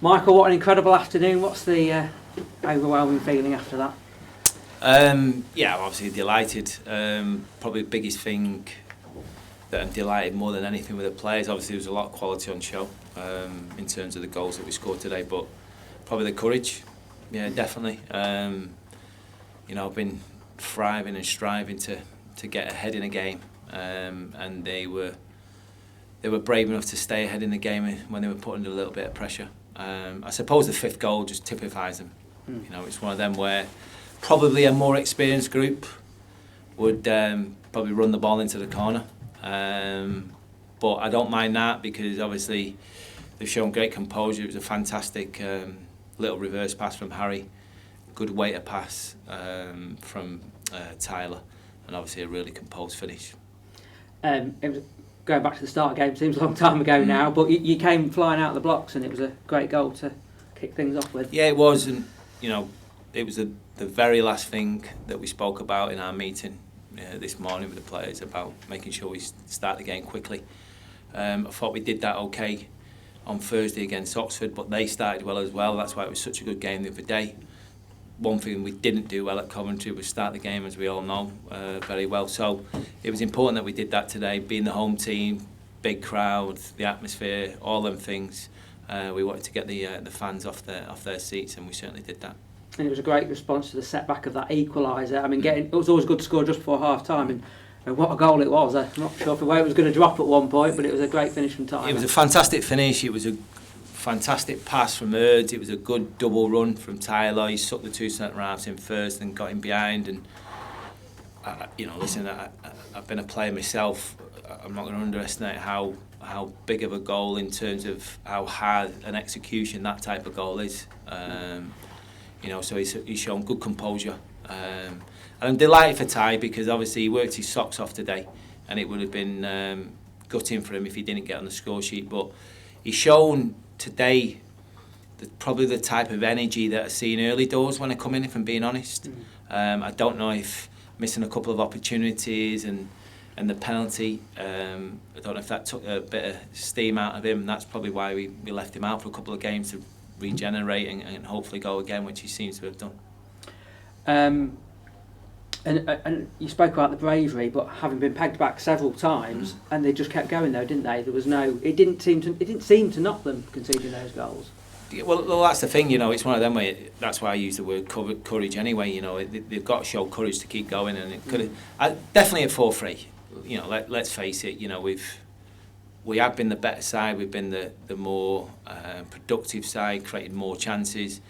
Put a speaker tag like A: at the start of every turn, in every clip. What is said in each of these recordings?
A: Michael, what an incredible afternoon. What's the overwhelming feeling after that?
B: Yeah, obviously delighted. Probably the biggest thing that I'm delighted more than anything with the players. Obviously, there was a lot of quality on show in terms of the goals that we scored today, but probably the courage. Yeah, definitely. I've been thriving and striving to get ahead in a game, and they were brave enough to stay ahead in the game when they were put under a little bit of pressure. I suppose the fifth goal just typifies them. It's one of them where probably a more experienced group would probably run the ball into the corner. But I don't mind that because obviously they've shown great composure. It was a fantastic little reverse pass from Harry, good weighter pass from Tyler, and obviously a really composed finish.
A: It was going back to the start of the game, seems a long time ago now, but you came flying out of the blocks and it was a great goal to kick things off with.
B: Yeah, it was, and it was the very last thing that we spoke about in our meeting this morning with the players about making sure we start the game quickly. I thought we did that okay on Thursday against Oxford, but they started well as well. That's why it was such a good game the other day. One thing we didn't do well at Coventry was start the game, as we all know, very well. So it was important that we did that today, being the home team, big crowd, the atmosphere, all them things. We wanted to get the fans off their seats, and we certainly did that.
A: And it was a great response to the setback of that equaliser. I mean, it was always good to score just before half time, and what a goal it was. I'm not sure if the way it was going to drop at one point, but it was a great finish from Tyler.
B: It was a fantastic finish. It was a fantastic pass from Erds. It was a good double run from Tyler. He sucked the two centre halves in first and got him behind. And I've been a player myself. I'm not going to underestimate how big of a goal in terms of how hard an execution that type of goal is. So he's shown good composure. And I'm delighted for Ty because obviously he worked his socks off today, and it would have been gutting for him if he didn't get on the score sheet. But he's shown today probably the type of energy that I see in early doors when I come in, if I'm being honest. I don't know if missing a couple of opportunities and the penalty, I don't know if that took a bit of steam out of him. That's probably why we left him out for a couple of games to regenerate and hopefully go again, which he seems to have done.
A: And you spoke about the bravery, but having been pegged back several times, and they just kept going though, didn't they? There was no. It didn't seem to knock them conceding those goals.
B: Yeah, well, that's the thing. It's one of them where that's why I use the word courage anyway. They've got to show courage to keep going, and it could have definitely at 4-3. Let's face it. We have been the better side. We've been the more productive side, created more chances.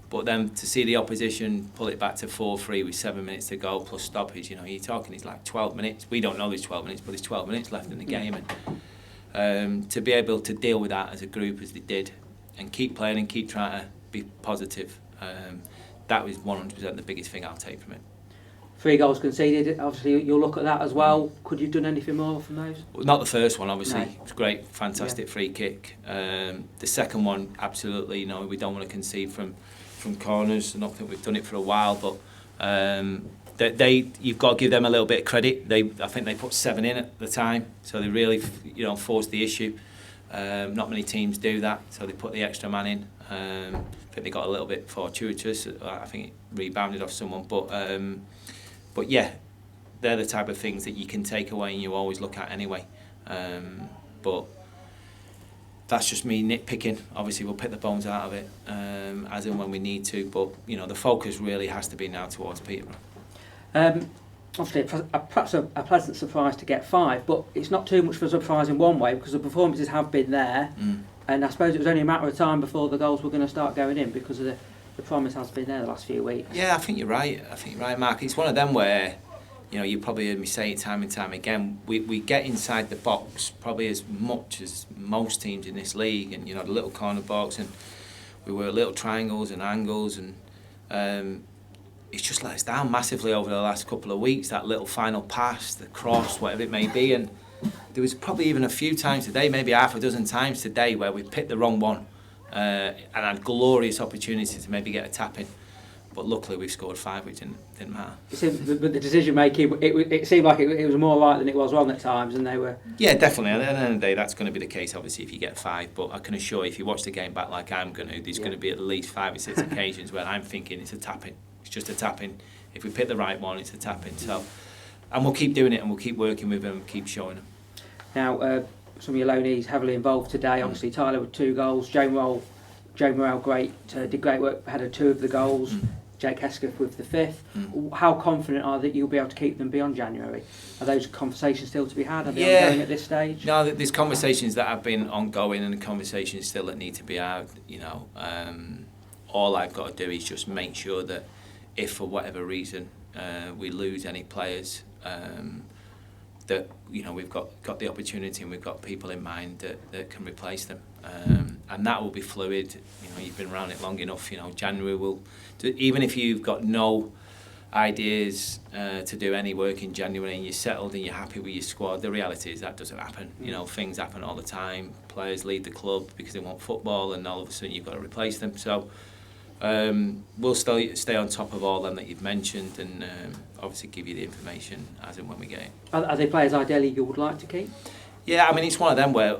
B: But then to see the opposition pull it back to 4-3 with 7 minutes to go plus stoppage, you're talking it's like 12 minutes. We don't know there's 12 minutes, but there's 12 minutes left in the game. And to be able to deal with that as a group as they did and keep playing and keep trying to be positive, that was 100% the biggest thing I'll take from it.
A: 3 goals conceded, obviously you'll look at that as well. Could you have done anything more from those?
B: Well, not the first one, obviously. No. It was great, fantastic free kick. The second one, absolutely, we don't want to concede from corners. I don't think we've done it for a while, but you've got to give them a little bit of credit. I think they put 7 in at the time, so they really forced the issue. Not many teams do that, so they put the extra man in. I think they got a little bit fortuitous. I think it rebounded off someone, but yeah, they're the type of things that you can take away and you always look at anyway. But that's just me nitpicking. Obviously, we'll pick the bones out of it as and when we need to. But the focus really has to be now towards Peterborough.
A: Obviously, perhaps a pleasant surprise to get 5, but it's not too much of a surprise in one way because the performances have been there, and I suppose it was only a matter of time before the goals were going to start going in because of the promise has been there the last few weeks.
B: Yeah, I think you're right. Mark. It's one of them where you probably heard me say it time and time again. We get inside the box probably as much as most teams in this league, and the little corner box, and we were little triangles and angles, and it's just let us down massively over the last couple of weeks. That little final pass, the cross, whatever it may be, and there was probably even a few times today, maybe half a dozen times today, where we picked the wrong one and had glorious opportunities to maybe get a tap in. But luckily we've scored 5, which didn't matter.
A: But the decision making, it seemed like it was more right than it was wrong at times, and they were.
B: Yeah, definitely. At the end of the day, that's going to be the case. Obviously, if you get 5, but I can assure you, if you watch the game back like I'm going to, there's going to be at least 5 or 6 occasions where I'm thinking it's a tap-in. It's just a tap-in. If we pick the right one, it's a tap-in. So, and we'll keep doing it, and we'll keep working with them, and keep showing them.
A: Now, some of your loanees heavily involved today. Obviously, Tyler with 2 goals. Joe Morrell, did great work. Had 2 of the goals. Jake Hesketh with the 5th. How confident are that you'll be able to keep them beyond January? Are those conversations still to be had? Are they ongoing at this stage?
B: No, there's conversations that have been ongoing and conversations still that need to be had. You know, all I've got to do is just make sure that if for whatever reason we lose any players, that we've got the opportunity and we've got people in mind that can replace them. And that will be fluid. You've been around it long enough. January will, even if you've got no ideas to do any work in January and you're settled and you're happy with your squad, the reality is that doesn't happen. Things happen all the time. Players leave the club because they want football, and all of a sudden you've got to replace them. So we'll still stay on top of all them that you've mentioned, and obviously give you the information as and when we get it.
A: Are they players ideally you would like to keep?
B: Yeah, I mean, it's one of them where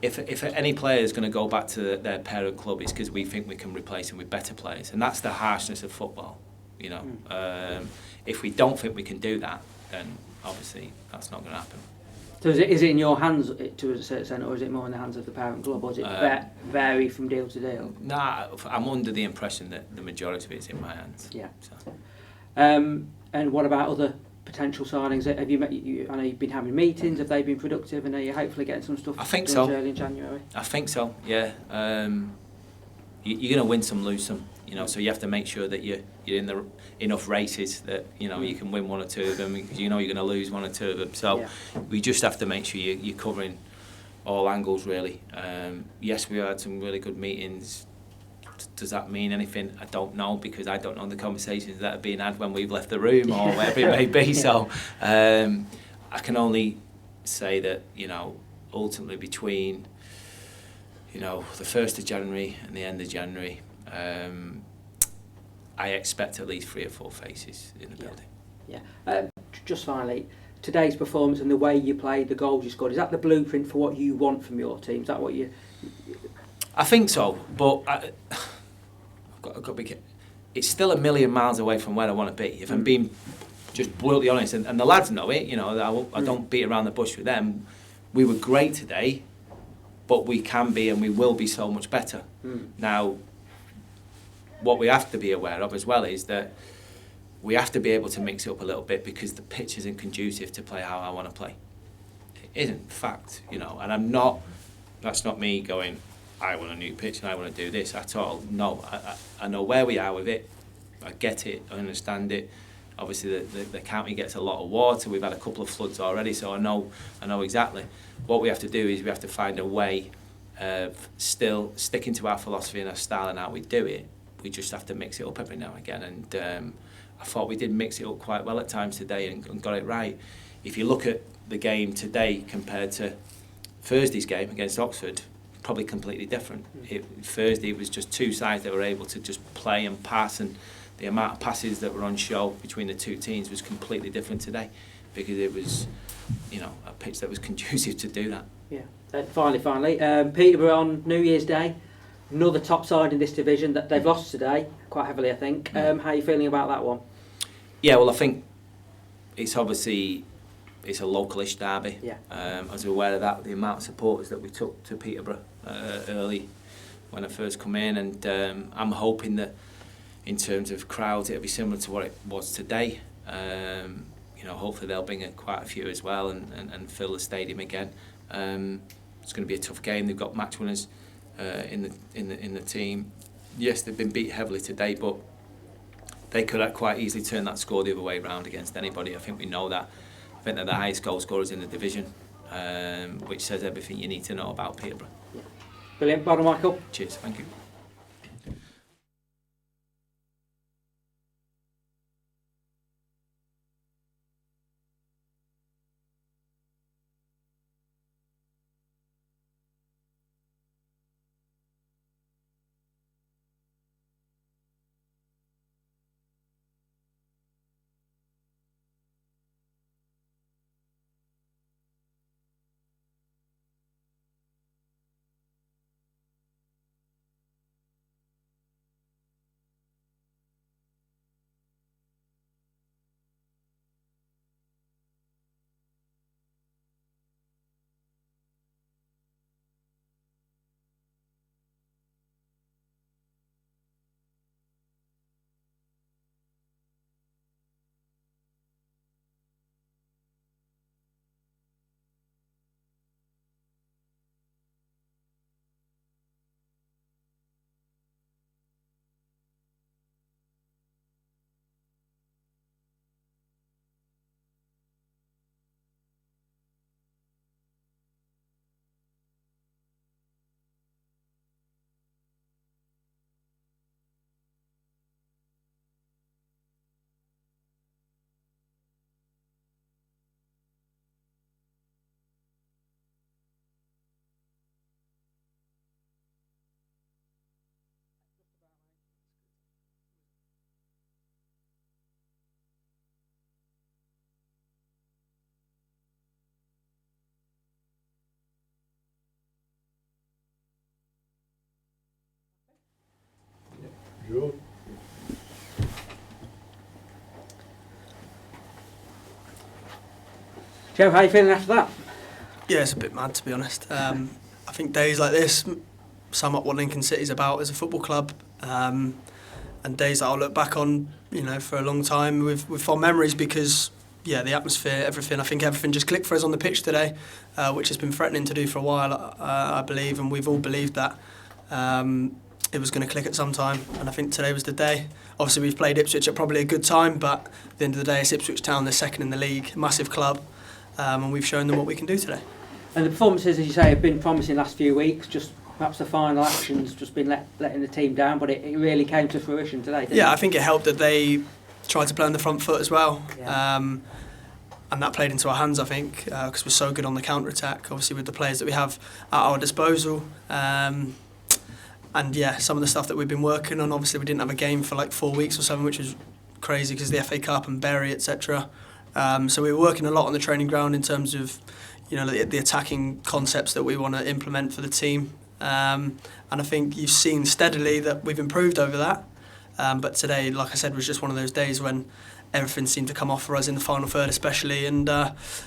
B: if any player is going to go back to their parent club, it's because we think we can replace them with better players, and that's the harshness of football. If we don't think we can do that, then obviously that's not going to happen.
A: So is it in your hands to a certain extent, or is it more in the hands of the parent club, or does it vary from deal to deal?
B: Nah, I'm under the impression that the majority of it is in my hands.
A: Yeah.
B: So.
A: And what about other potential signings? Have you? I know you've been having meetings. Have they been productive? And are you hopefully getting some stuff?
B: I think
A: done
B: so.
A: Early in January.
B: I think so. Yeah. You're going to win some, lose some. So you have to make sure that you're in enough races that you can win 1 or 2 of them, because you're going to lose 1 or 2 of them. So we just have to make sure you're covering all angles, really. Yes, we had some really good meetings. Does that mean anything? I don't know, because I don't know the conversations that are being had when we've left the room or wherever it may be. So I can only say that ultimately between the 1st of January and the end of January, I expect at least 3 or 4 faces in the building.
A: Yeah. Just finally, today's performance and the way you played, the goals you scored, is that the blueprint for what you want from your team? Is that what you?
B: I think so, but I've got to be. It's still a million miles away from where I want to be. If I'm being just brutally honest, and the lads know it. I don't beat around the bush with them. We were great today, but we can be and we will be so much better. Now, what we have to be aware of as well is that we have to be able to mix it up a little bit, because the pitch isn't conducive to play how I want to play. It isn't, fact, and I'm not. That's not me going, I want a new pitch and I want to do this at all. No, I know where we are with it. I get it. I understand it. Obviously, the county gets a lot of water. We've had a couple of floods already, so I know exactly. What we have to do is we have to find a way of still sticking to our philosophy and our style and how we do it. We just have to mix it up every now and again. And I thought we did mix it up quite well at times today and got it right. If you look at the game today compared to Thursday's game against Oxford, probably completely different. Thursday it was just 2 sides that were able to just play and pass, and the amount of passes that were on show between the 2 teams was completely different today, because it was a pitch that was conducive to do that. Yeah.
A: Finally, Peterborough on New Year's Day, another top side in this division that they've lost today quite heavily, I think. How are you feeling about that one?
B: Yeah, well, I think it's obviously it's a localish derby.
A: Yeah.
B: I was aware of that, the amount of supporters that we took to Peterborough early when I first come in, and I'm hoping that in terms of crowds it'll be similar to what it was today. Hopefully they'll bring in quite a few as well and fill the stadium again. It's going to be a tough game. They've got match winners in the team. Yes, they've been beat heavily today, but they could have quite easily turn that score the other way round against anybody. I think we know that. I think they're the highest goal scorers in the division, which says everything you need to know about Peterborough.
A: Yeah. Brilliant. Well done, Michael.
B: Cheers. Thank you.
A: Joe, how are you feeling after that?
C: Yeah, it's a bit mad, to be honest. I think days like this sum up what Lincoln City's about as a football club, and days that I'll look back on, for a long time with fond memories because, yeah, the atmosphere, everything. I think everything just clicked for us on the pitch today, which has been threatening to do for a while, I believe, and we've all believed that it was going to click at some time, and I think today was the day. Obviously, we've played Ipswich at probably a good time, but at the end of the day, it's Ipswich Town, they're second in the league, massive club, and we've shown them what we can do today.
A: And the performances, as you say, have been promising last few weeks. Just perhaps the final action's just been letting the team down, but it really came to fruition today, didn't it?
C: Yeah, I think it helped that they tried to play on the front foot as well.
A: Yeah.
C: And that played into our hands, I think, because we're so good on the counter-attack, obviously with the players that we have at our disposal. And yeah, some of the stuff that we've been working on, obviously we didn't have a game for like 4 weeks or something, which was crazy because of the FA Cup and Bury, etc. So we were working a lot on the training ground in terms of, the attacking concepts that we want to implement for the team. And I think you've seen steadily that we've improved over that. But today, like I said, was just one of those days when everything seemed to come off for us in the final third especially, and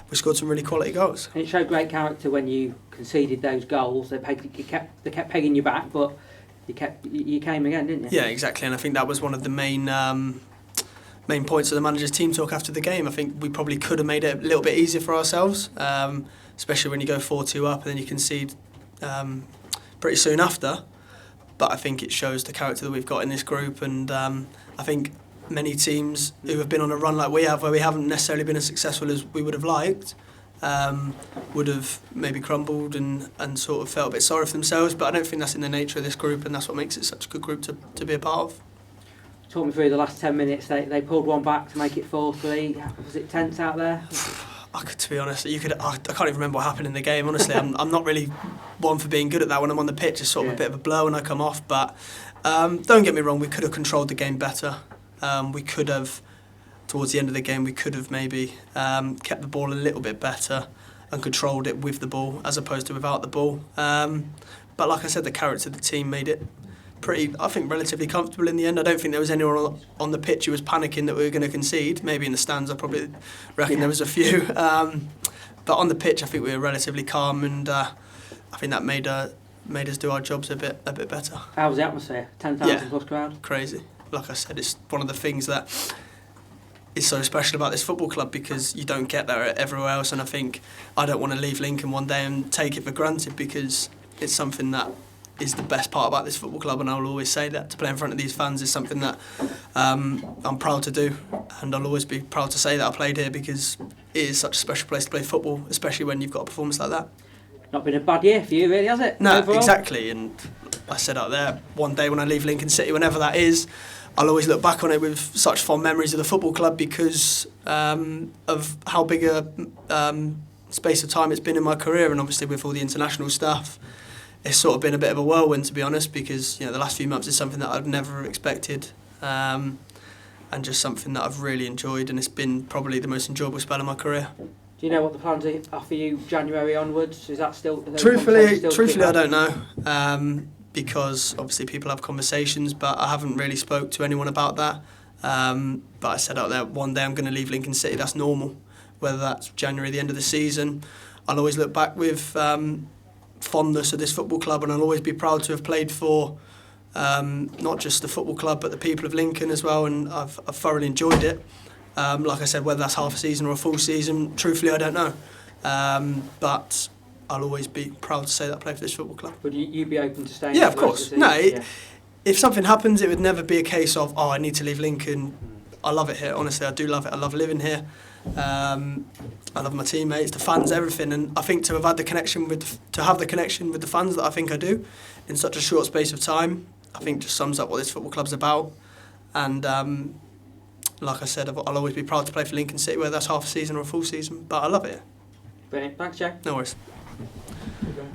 C: we scored some really quality goals.
A: And it showed great character when you conceded those goals. They kept pegging you back, but you came again, didn't you?
C: Yeah, exactly, and I think that was one of the main points of the manager's team talk after the game. I think we probably could have made it a little bit easier for ourselves, especially when you go 4-2 up and then you concede pretty soon after. But I think it shows the character that we've got in this group, and I think many teams who have been on a run like we have, where we haven't necessarily been as successful as we would have liked, would have maybe crumbled and sort of felt a bit sorry for themselves. But I don't think that's in the nature of this group, and that's what makes it such a good group to be a part of.
A: Talk me through the last 10 minutes. They pulled one back to make it 4-3. Was it tense out there?
C: To be honest, I can't even remember what happened in the game. Honestly, I'm not really one for being good at that when I'm on the pitch. It's sort of a bit of a blow when I come off. But don't get me wrong, we could have controlled the game better. We could have, towards the end of the game, we could have maybe kept the ball a little bit better and controlled it with the ball as opposed to without the ball. But like I said, the character of the team made it pretty, I think, relatively comfortable in the end. I don't think there was anyone on the pitch who was panicking that we were going to concede. Maybe in the stands, I probably reckon there was a few. But on the pitch, I think we were relatively calm, and I think that made us do our jobs a bit better.
A: How was the atmosphere? 10,000 plus crowd?
C: Crazy. Like I said, it's one of the things that is so special about this football club because you don't get that everywhere else, and I think I don't want to leave Lincoln one day and take it for granted because it's something that is the best part about this football club, and I'll always say that to play in front of these fans is something that I'm proud to do, and I'll always be proud to say that I played here because it is such a special place to play football, especially when you've got a performance like that.
A: Not been a bad year for you, really, has it?
C: No,
A: overall?
C: Exactly, and I said out there, one day when I leave Lincoln City, whenever that is, I'll always look back on it with such fond memories of the football club because of how big a space of time it's been in my career, and obviously with all the international stuff, it's sort of been a bit of a whirlwind, to be honest, because the last few months is something that I've never expected, and just something that I've really enjoyed, and it's been probably the most enjoyable spell of my career.
A: Do you know what the plans are for you January onwards? Is that still...
C: Truthfully, I don't know, because obviously people have conversations, but I haven't really spoke to anyone about that. But I said out there, one day I'm going to leave Lincoln City, that's normal. Whether that's January, the end of the season, I'll always look back with fondness of this football club, and I'll always be proud to have played for not just the football club but the people of Lincoln as well, and I've thoroughly enjoyed it. Like I said, whether that's half a season or a full season, truthfully I don't know, but I'll always be proud to say that I play for this football club.
A: Would you be open to staying?
C: Yeah, of course. No, if something happens, it would never be a case of I need to leave Lincoln. I love it here, honestly, I do love it. I love living here. I love my teammates, the fans, everything, and I think to have the connection with the fans that I think I do in such a short space of time, I think just sums up what this football club's about. And like I said, I'll always be proud to play for Lincoln City, whether that's half a season or a full season, but I love it.
A: Brilliant. Thanks, Joe.
C: No worries.
A: Okay.